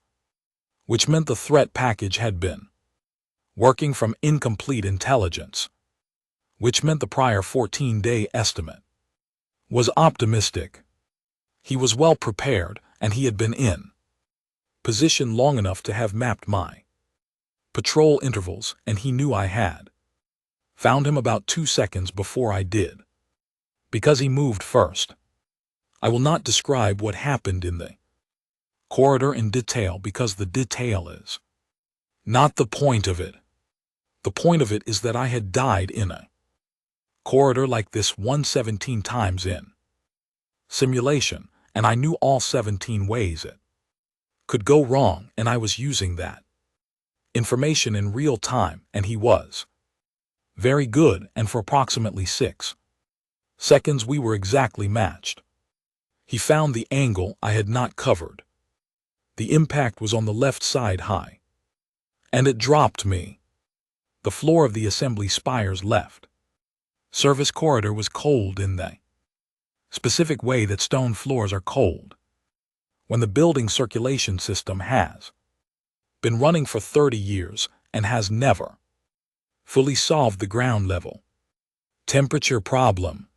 which meant the threat package had been working from incomplete intelligence, which meant the prior 14-day estimate was optimistic. He was well prepared, and he had been in position long enough to have mapped my patrol intervals, and he knew I had found him about 2 seconds before I did, because he moved first. I will not describe what happened in the corridor in detail because the detail is not the point of it. The point of it is that I had died in a corridor like this 117 times in simulation, and I knew all 17 ways it could go wrong, and I was using that information in real time, and he was very good, and for approximately 6 seconds we were exactly matched. He found the angle I had not covered. The impact was on the left side high, and it dropped me. The floor of the assembly spire's left service corridor was cold in the specific way that stone floors are cold when the building circulation system has been running for 30 years and has never fully solved the ground level temperature problem.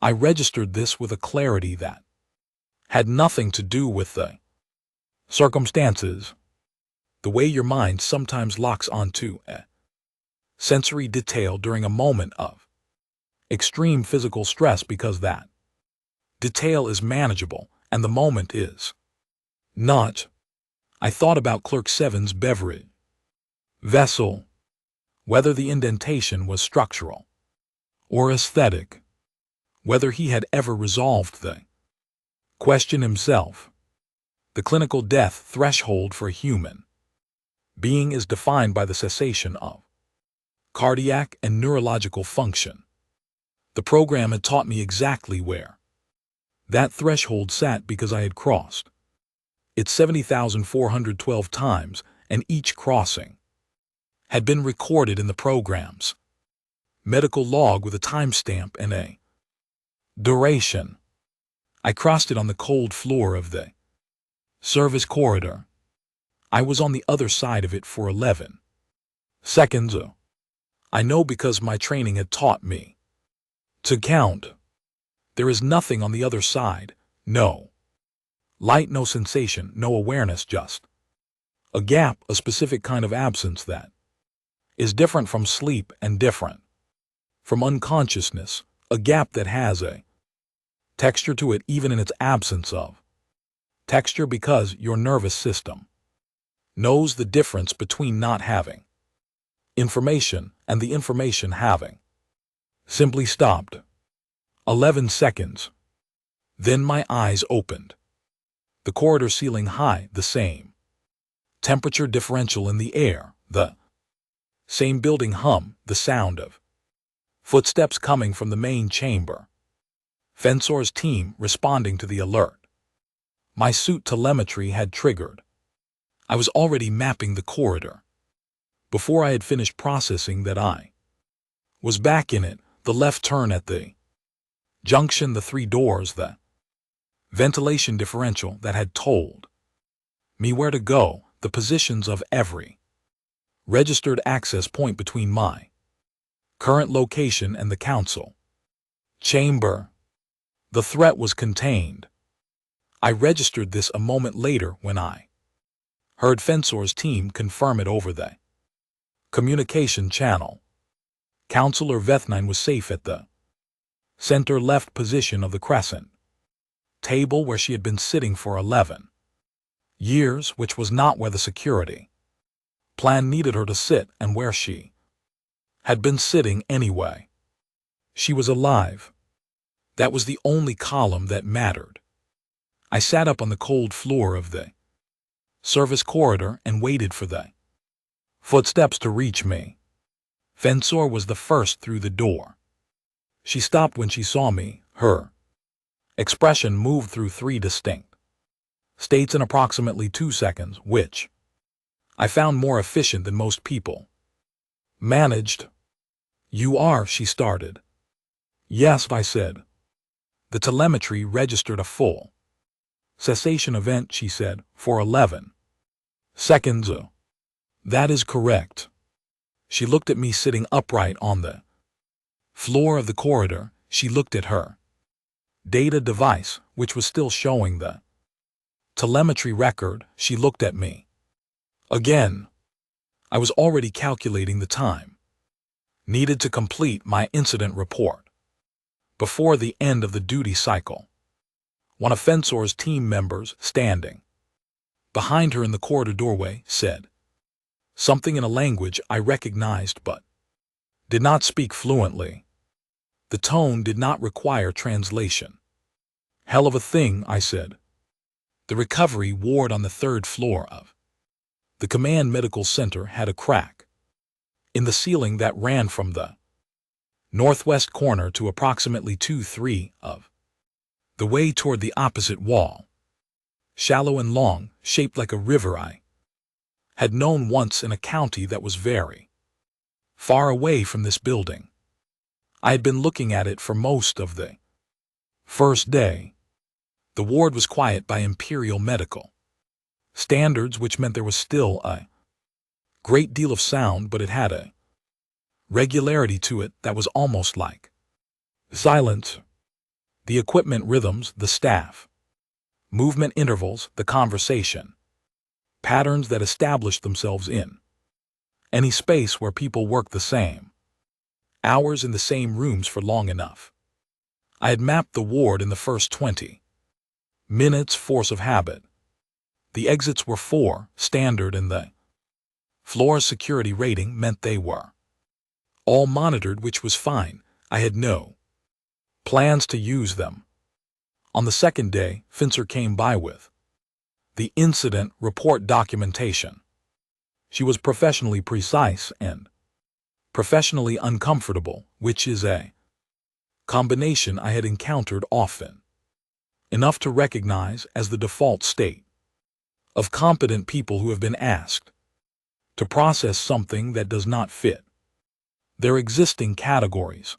I registered this with a clarity that had nothing to do with the circumstances, the way your mind sometimes locks onto a sensory detail during a moment of extreme physical stress because that detail is manageable and the moment is not. I thought about Clerk Seven's beverage vessel, whether the indentation was structural or aesthetic, whether he had ever resolved the question himself. The clinical death threshold for a human being is defined by the cessation of cardiac and neurological function. The program had taught me exactly where that threshold sat because I had crossed it 70,412 times, and each crossing had been recorded in the program's medical log with a timestamp and a duration. I crossed it on the cold floor of the service corridor. I was on the other side of it for 11 seconds. I know because my training had taught me to count. There is nothing on the other side, no light, no sensation, no awareness, just a gap, a specific kind of absence that is different from sleep and different from unconsciousness, a gap that has a texture to it even in its absence of texture because your nervous system knows the difference between not having information and the information having simply stopped. 11 seconds. Then my eyes opened. The corridor ceiling high, the same temperature differential in the air, the same building hum, the sound of footsteps coming from the main chamber. Fensor's team responding to the alert. My suit telemetry had triggered. I was already mapping the corridor. Before I had finished processing that I was back in it, the left turn at the junction, the 3 doors, the ventilation differential that had told me where to go, the positions of every registered access point between my current location and the council chamber. The threat was contained. I registered this a moment later when I heard Fensor's team confirm it over the communication channel. Counselor Vethnine was safe at the center left position of the crescent table where she had been sitting for 11 years, which was not where the security plan needed her to sit and where she had been sitting anyway. She was alive. That was the only column that mattered. I sat up on the cold floor of the service corridor and waited for the footsteps to reach me. Fensor was the first through the door. She stopped when she saw me. Her expression moved through 3 distinct states in approximately 2 seconds, which I found more efficient than most people managed. "You are," she started. Yes, I said. The telemetry registered a full cessation event, she said, for 11 seconds. That is correct. She looked at me sitting upright on the floor of the corridor. She looked at her data device, which was still showing the telemetry record. She looked at me again. I was already calculating the time needed to complete my incident report before the end of the duty cycle. One of Fensor's team members, standing behind her in the corridor doorway, said something in a language I recognized but did not speak fluently. The tone did not require translation. Hell of a thing, I said. The recovery ward on the 3rd floor of the Command Medical Center had a crack in the ceiling that ran from the northwest corner to approximately 2/3 of the way toward the opposite wall. Shallow and long, shaped like a river I had known once in a county that was very far away from this building. I had been looking at it for most of the first day. The ward was quiet by imperial medical standards, which meant there was still a great deal of sound, but it had a regularity to it that was almost like silence. The equipment rhythms, the staff movement intervals, the conversation patterns that established themselves in any space where people work the same hours in the same rooms for long enough. I had mapped the ward in the first 20 minutes, force of habit. The exits were 4, standard, and the floor's security rating meant they were all monitored, which was fine. I had no plans to use them. On the second day, Fensor came by with the incident report documentation. She was professionally precise and professionally uncomfortable, which is a combination I had encountered often enough to recognize as the default state of competent people who have been asked to process something that does not fit their existing categories.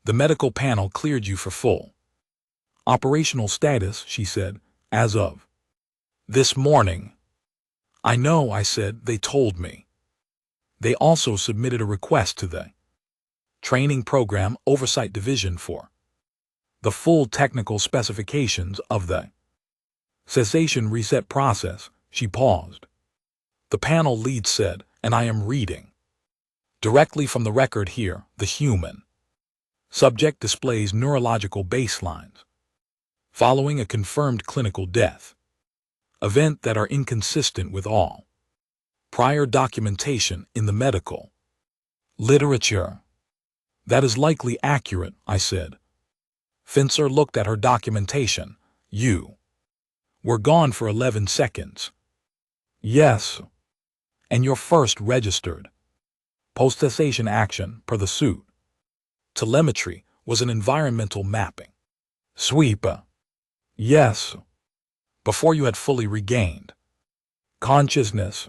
The medical panel cleared you for full operational status, she said, as of this morning. I know, I said, they told me. They also submitted a request to the Training Program Oversight Division for the full technical specifications of the cessation reset process. She paused. The panel lead said, and I am reading directly from the record here, the human subject displays neurological baselines following a confirmed clinical death event that are inconsistent with all prior documentation in the medical literature. That is likely accurate, I said. Fensor looked at her documentation. You were gone for 11 seconds. Yes. And your first registered post-cessation action, per the suit telemetry, was an environmental mapping sweep. Yes. Before you had fully regained consciousness.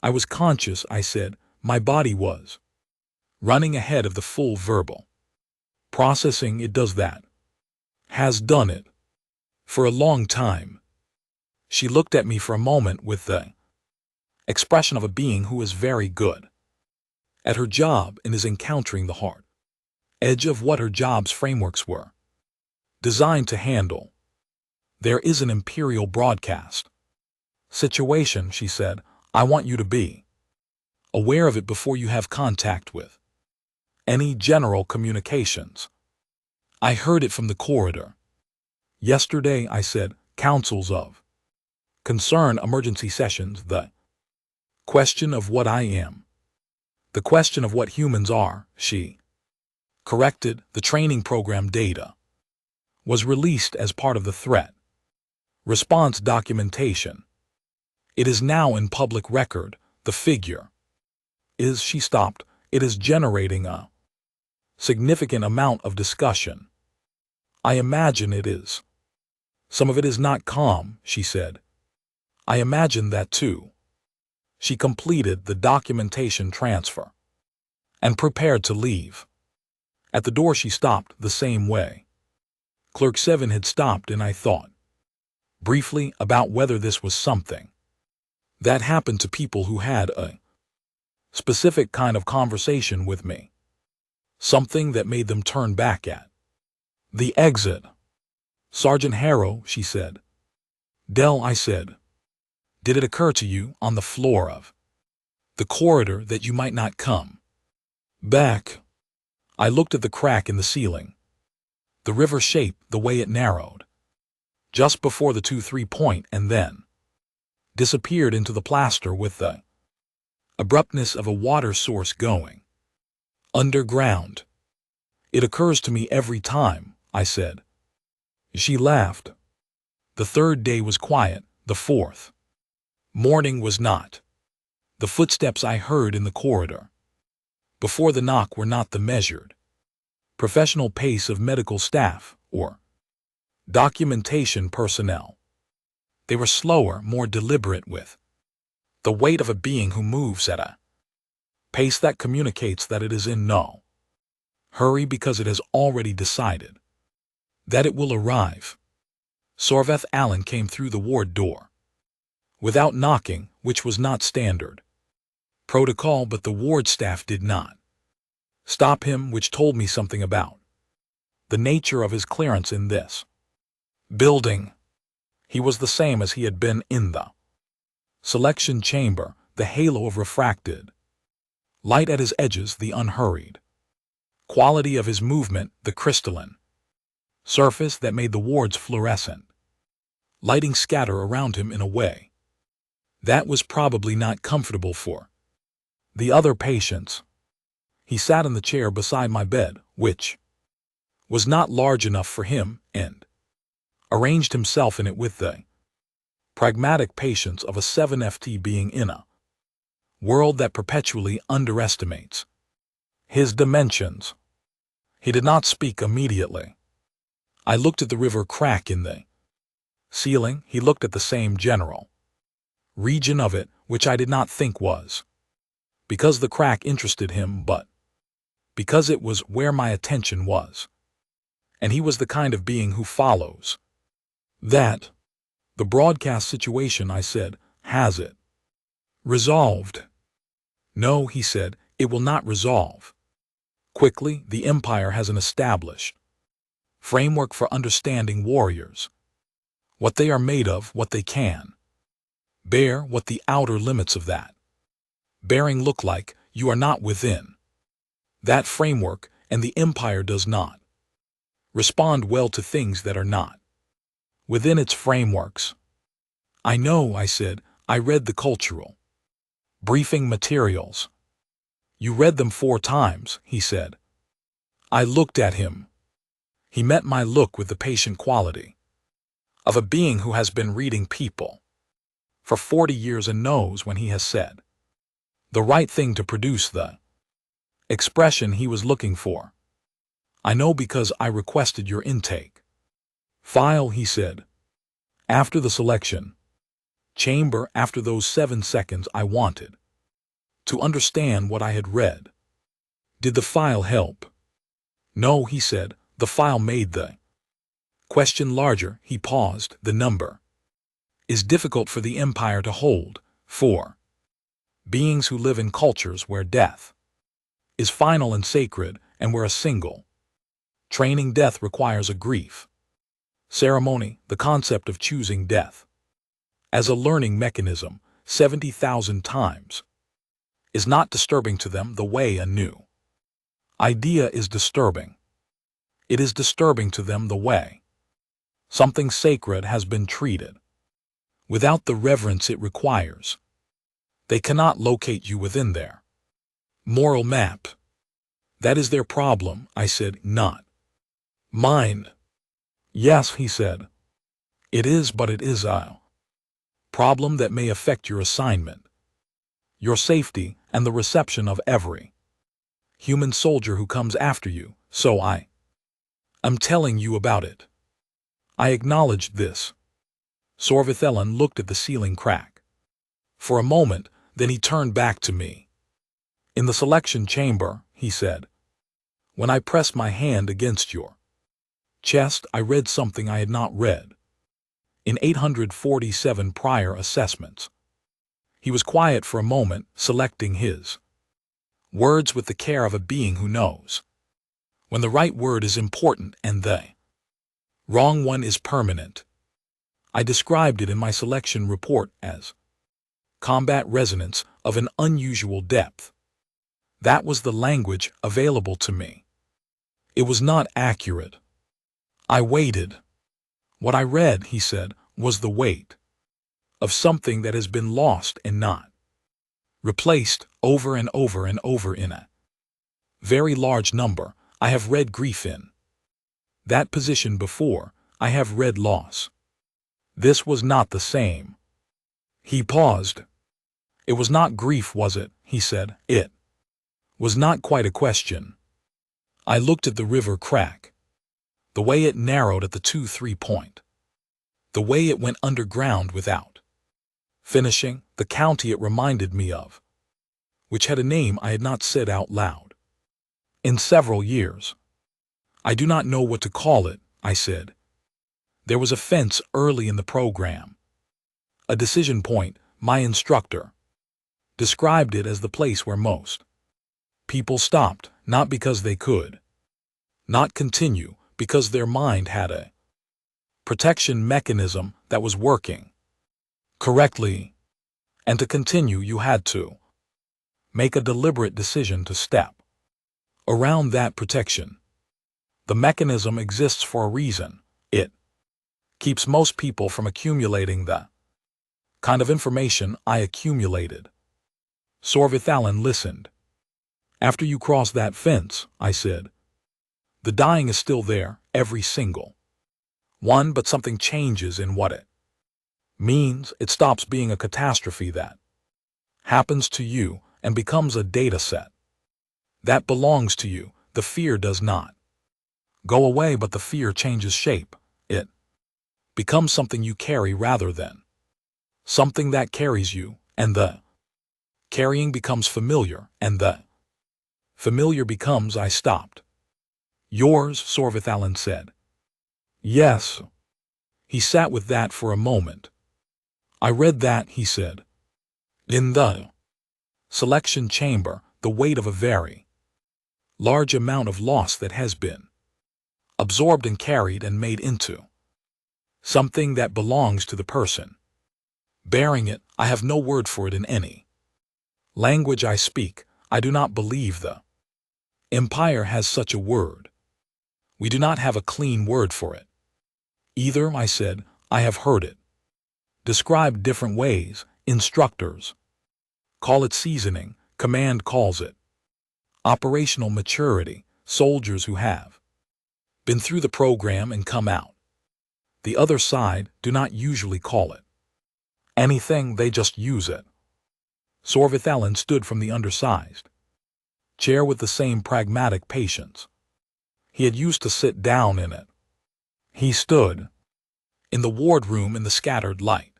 I was conscious, I said. My body was running ahead of the full verbal processing. It does that. Has done it. For a long time. She looked at me for a moment with the expression of a being who is very good at her job and is encountering the hard edge of what her job's frameworks were designed to handle. There is an imperial broadcast situation, she said. I want you to be aware of it before you have contact with any general communications. I heard it from the corridor yesterday, I said. Councils of concern, emergency sessions, the question of what I am, the question of what humans are, she corrected. The training program data was released as part of the threat response documentation. It is now in public record. The figure is, she stopped, it is generating a significant amount of discussion. I imagine it is. Some of it is not calm, she said. I imagine that too. She completed the documentation transfer and prepared to leave. At the door she stopped the same way. Clerk 7 had stopped, and I thought, briefly, about whether this was something that happened to people who had a specific kind of conversation with me. Something that made them turn back at the exit. Sergeant Harrow, she said. Dell, I said. Did it occur to you, on the floor of the corridor, that you might not come back? I looked at the crack in the ceiling. The river shape, the way it narrowed just before the 2-3 point and then disappeared into the plaster with the abruptness of a water source going underground. It occurs to me every time, I said. She laughed. The third day was quiet, the fourth morning was not. The footsteps I heard in the corridor before the knock were not the measured professional pace of medical staff or documentation personnel. They were slower, more deliberate, with the weight of a being who moves at a pace that communicates that it is in no hurry because it has already decided that it will arrive. Sorveth Allen came through the ward door without knocking, which was not standard protocol, but the ward staff did not stop him, which told me something about the nature of his clearance in this building. He was the same as he had been in the selection chamber, the halo of refracted light at his edges, the unhurried quality of his movement, the crystalline surface that made the wards fluorescent, lighting scatter around him in a way that was probably not comfortable for the other patients. He sat in the chair beside my bed, which was not large enough for him, and arranged himself in it with the pragmatic patience of a 7FT being in a world that perpetually underestimates his dimensions. He did not speak immediately. I looked at the river crack in the ceiling. He looked at the same general region of it, which I did not think was because the crack interested him, but because it was where my attention was. And he was the kind of being who follows that. The broadcast situation, I said, has it resolved? No, he said, it will not resolve quickly. The Empire has an established framework for understanding warriors, what they are made of, what they can bear, what the outer limits of that bearing look like. You are not within that framework, and the Empire does not respond well to things that are not within its frameworks. I know, I said. I read the cultural briefing materials. You read them 4 times, he said. I looked at him. He met my look with the patient quality of a being who has been reading people for 40 years and knows when he has said the right thing to produce the expression he was looking for. I know because I requested your intake file, he said. After the selection chamber, after those 7 seconds, I wanted to understand what I had read. Did the file help? No, he said. The file made the question larger. He paused. The number is difficult for the Empire to hold, for beings who live in cultures where death is final and sacred, and where a single training death requires a grief ceremony. The concept of choosing death as a learning mechanism 70,000 times is not disturbing to them the way a new idea is disturbing. It is disturbing to them the way something sacred has been treated without the reverence it requires. They cannot locate you within their moral map. That is their problem, I said, not mine. Yes, he said. It is, but it is a problem that may affect your assignment, your safety, and the reception of every human soldier who comes after you, so I am telling you about it. I acknowledged this. Sorveth Allen looked at the ceiling crack for a moment, then he turned back to me. In the selection chamber, he said, When I pressed my hand against your chest, I read something I had not read in 847 prior assessments. He was quiet for a moment, selecting his words with the care of a being who knows when the right word is important and the wrong one is permanent. I described it in my selection report as combat resonance of an unusual depth. That was the language available to me. It was not accurate. I waited. What I read, he said, was the weight of something that has been lost and not replaced over and over and over in a very large number. I have read grief in that position before. I have read loss. This was not the same. He paused. It was not grief, was it? He said. It was not quite a question. I looked at the river crack, the way it narrowed at the 2-3 point, the way it went underground without finishing, the county it reminded me of, which had a name I had not said out loud in several years. I do not know what to call it, I said. There was a fence early in the program. A decision point. My instructor described it as the place where most people stopped, not because they could not continue, because their mind had a protection mechanism that was working correctly. And to continue, you had to make a deliberate decision to step around that protection. The mechanism exists for a reason. It keeps most people from accumulating the kind of information I accumulated. Sorvithalan listened. After you cross that fence, I said, the dying is still there, every single one, but something changes in what it means. It stops being a catastrophe that happens to you and becomes a data set that belongs to you. The fear does not go away, but the fear changes shape. It becomes something you carry rather than something that carries you, and the carrying becomes familiar, and the familiar becomes I stopped. Yours, Sorvithalan said. Yes. He sat with that for a moment. I read that, he said. In the selection chamber, the weight of a very large amount of loss that has been absorbed and carried and made into something that belongs to the person bearing it. I have no word for it in any language I speak. I do not believe the Empire has such a word. We do not have a clean word for it either, I said. I have heard it described different ways. Instructors call it seasoning. Command calls it operational maturity. Soldiers who have been through the program and come out the other side do not usually call it anything, they just use it. Sorvithalan stood from the undersized chair with the same pragmatic patience he had used to sit down in it. He stood in the wardroom in the scattered light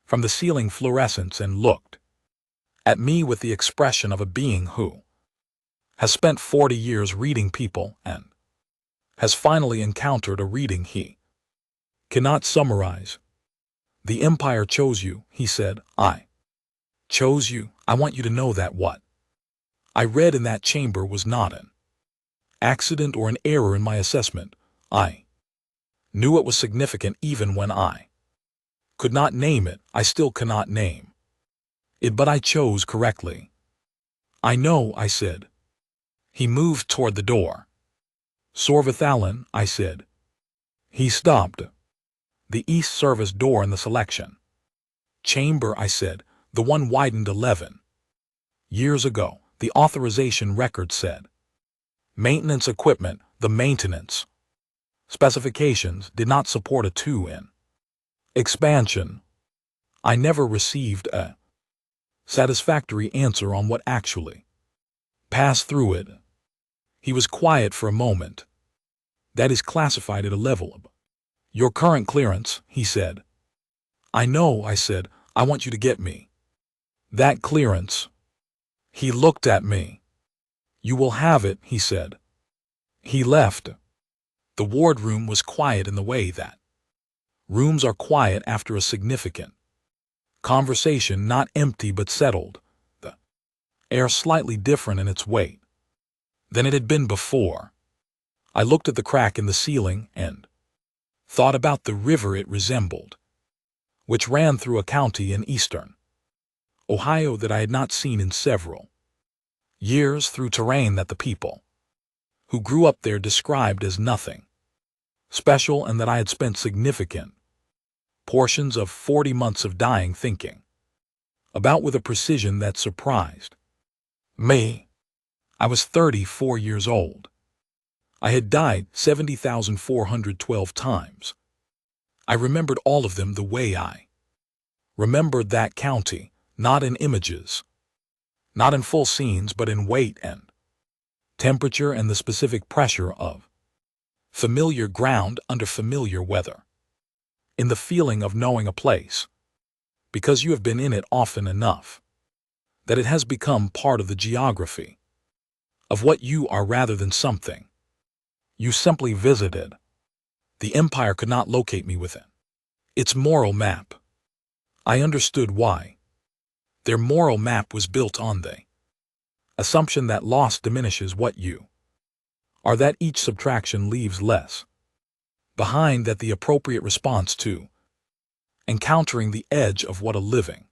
from the ceiling fluorescence and looked at me with the expression of a being who has spent 40 years reading people and has finally encountered a reading he cannot summarize. The Empire chose you, he said. I chose you. I want you to know that what I read in that chamber was not an accident or an error in my assessment. I knew it was significant even when I could not name it. I still cannot name it, but I chose correctly. I know, I said. He moved toward the door. Sorvithalan, I said. He stopped. The East Service door in the selection chamber, I said, the one widened 11 years ago. The authorization record said maintenance equipment. The maintenance specifications did not support a 2-in expansion. I never received a satisfactory answer on what actually passed through it. He was quiet for a moment. That is classified at a level of your current clearance, he said. I know, I said. I want you to get me that clearance. He looked at me. You will have it, he said. He left. The wardroom was quiet in the way that rooms are quiet after a significant conversation, not empty but settled, the air slightly different in its weight than it had been before. I looked at the crack in the ceiling and thought about the river it resembled, which ran through a county in eastern Ohio that I had not seen in several years, through terrain that the people who grew up there described as nothing special, and that I had spent significant portions of 40 months of dying thinking about with a precision that surprised me. I was 34 years old. I had died 70,412 times. I remembered all of them the way I remembered that county, not in images, not in full scenes, but in weight and temperature and the specific pressure of familiar ground under familiar weather, in the feeling of knowing a place, because you have been in it often enough, that it has become part of the geography of what you are rather than something you simply visited. The empire could not locate me within its moral map. I understood why. Their moral map was built on the assumption that loss diminishes what you are, that each subtraction leaves less behind, that the appropriate response to encountering the edge of what a living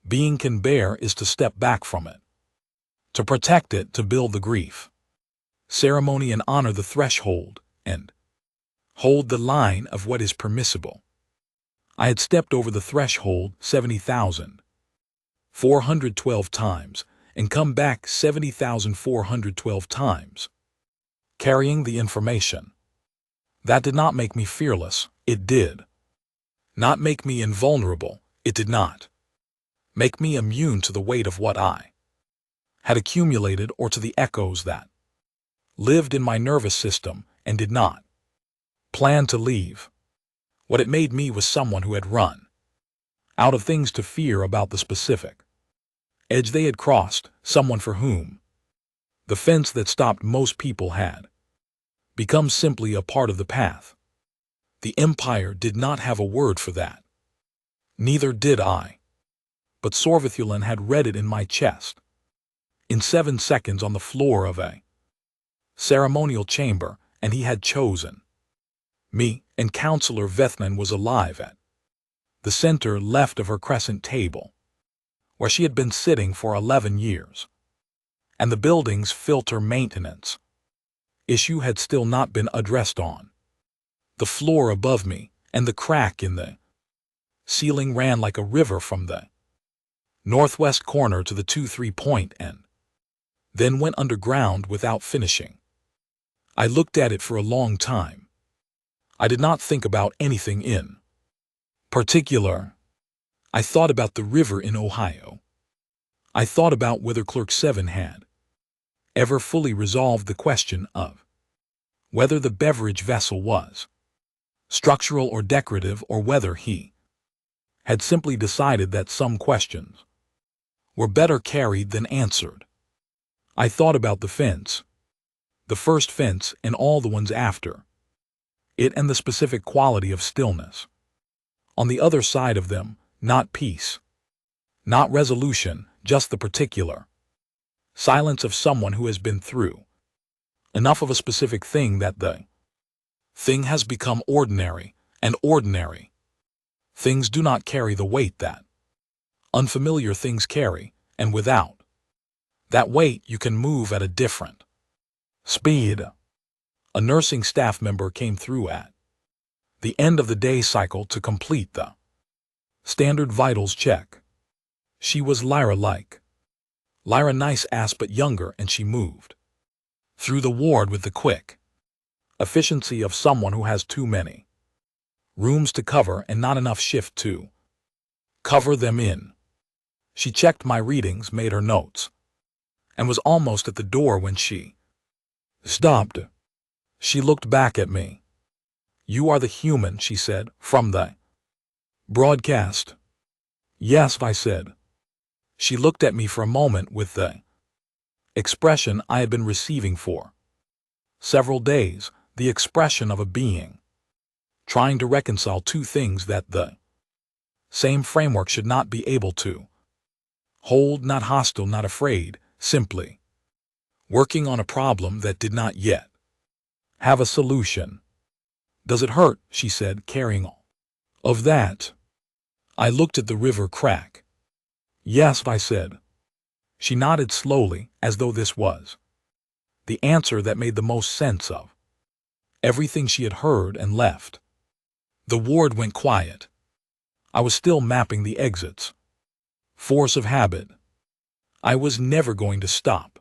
being can bear is to step back from it, to protect it, to build the grief ceremony and honor the threshold and hold the line of what is permissible. I had stepped over the threshold 70,412 times and come back 70,412 times, carrying the information. That did not make me fearless. It did not make me invulnerable. It did not make me immune to the weight of what I had accumulated or to the echoes that lived in my nervous system and did not plan to leave. What it made me was someone who had run out of things to fear about the specific edge they had crossed, someone for whom the fence that stopped most people had become simply a part of the path. The empire did not have a word for that. Neither did I. But Sorvithulan had read it in my chest. In 7 seconds on the floor of a ceremonial chamber, and he had chosen me, and Counselor Vethnan was alive at the center left of her crescent table, where she had been sitting for 11 years. And the building's filter maintenance issue had still not been addressed on the floor above me, and the crack in the ceiling ran like a river from the northwest corner to the 2-3 point and then went underground without finishing. I looked at it for a long time. I did not think about anything in particular. I thought about the river in Ohio. I thought about whether Clerk 7 had ever fully resolved the question of whether the beverage vessel was structural or decorative, or whether he had simply decided that some questions were better carried than answered. I thought about the fence, the first fence and all the ones after it, and the specific quality of stillness on the other side of them, not peace, not resolution, just the particular silence of someone who has been through enough of a specific thing that the thing has become ordinary, and ordinary things do not carry the weight that unfamiliar things carry, and without that weight you can move at a different speed. A nursing staff member came through at the end of the day cycle to complete the standard vitals check. She was Lyra-like. Lyra nice ass but younger, and she moved through the ward with the quick efficiency of someone who has too many rooms to cover and not enough shift to cover them in. She checked my readings, made her notes, and was almost at the door when she stopped. She looked back at me. "You are the human," she said, "from the broadcast." "Yes," I said. She looked at me for a moment with the expression I had been receiving for Several days, the expression of a being trying to reconcile two things that the same framework should not be able to hold, not hostile, not afraid, simply working on a problem that did not yet have a solution. Does it hurt? She said, carrying all of that. I looked at the river crack. Yes, I said. She nodded slowly, as though this was the answer that made the most sense of everything she had heard, and left. The ward went quiet. I was still mapping the exits. Force of habit. I was never going to stop.